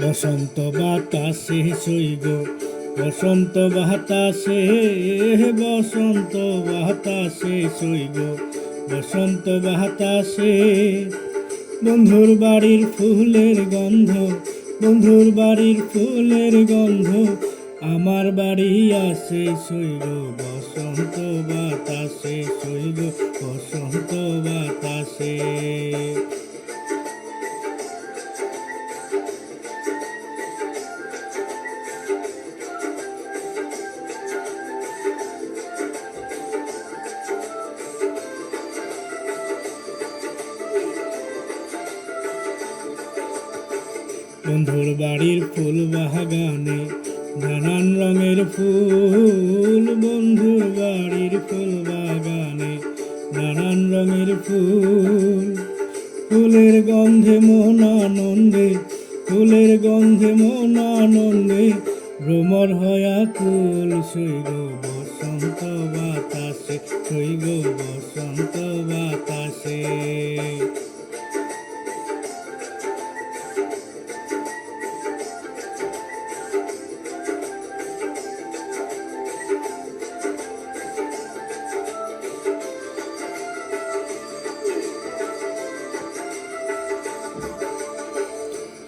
বসন্ত বাতাসে সইগ বসন্ত বাতাসে বসন্ত বাতাসে সইগ বসন্ত বাতাসে বন্ধুর বাড়ির ফুলের গন্ধ বন্ধুর বাড়ির ফুলের গন্ধ আমার বাড়ি আসে সইগ বসন্ত বাতাসে সইগ বসন্ত বাতাসে। বন্ধুর বাড়ির ফুল বাগানে নানান রঙের ফুল বন্ধুর বাড়ির ফুল বাগানে নানান রঙের ফুল ফুলের গন্ধে মন আনন্দে ফুলের গন্ধে মন আনন্দে ভ্রমর হয়া কুল সইগ বসন্ত বাতাসে সইগ বসন্ত বাতাসে।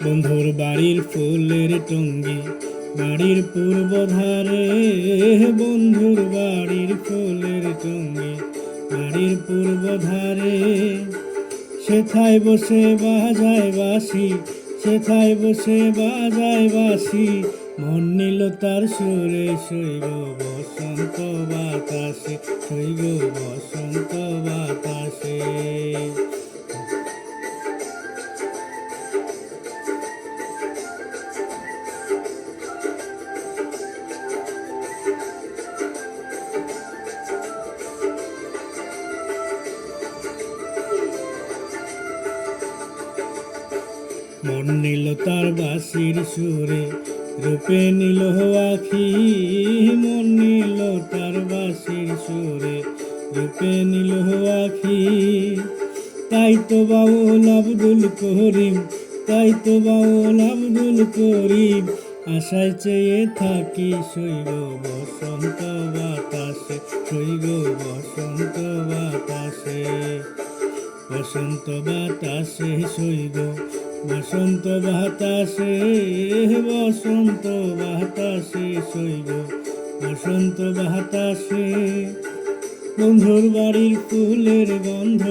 বন্ধুর বাড়ির ফুলের টঙ্গি বাড়ির পূর্ব ধারে বন্ধুর বাড়ির ফুলের টঙ্গি বাড়ির পূর্ব ধারে সেথায় বসে বাজায় বাঁশি সেথায় বসে বাজায় বাঁশি মন নিল তার সুরে সইগ বসন্ত বাতাসে সইগ বসন্ত বাতাসে। মন নিল তার বাঁশির সুরে রূপে নিল আখি মন নিল তার বাঁশির সুরে রূপে নিল আখি। তাই তো বাউল আব্দুল করিম তাই তো বাউল আব্দুল করিম আশায় চেয়ে থাকি সইগ বসন্ত বাতাসে সইগ বসন্ত বাতাসে বসন্ত বাতাসে সইগ বসন্ত বাতাসে বসন্ত বাতাসে সইগ বসন্ত বাতাসে। বন্ধুর বাড়ির ফুলের গন্ধ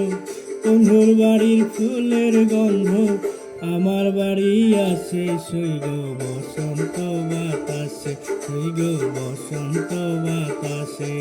বন্ধুর বাড়ির ফুলের গন্ধ আমার বাড়ি আসে সইগ বসন্ত বাতাসে সইগ বসন্ত বাতাসে।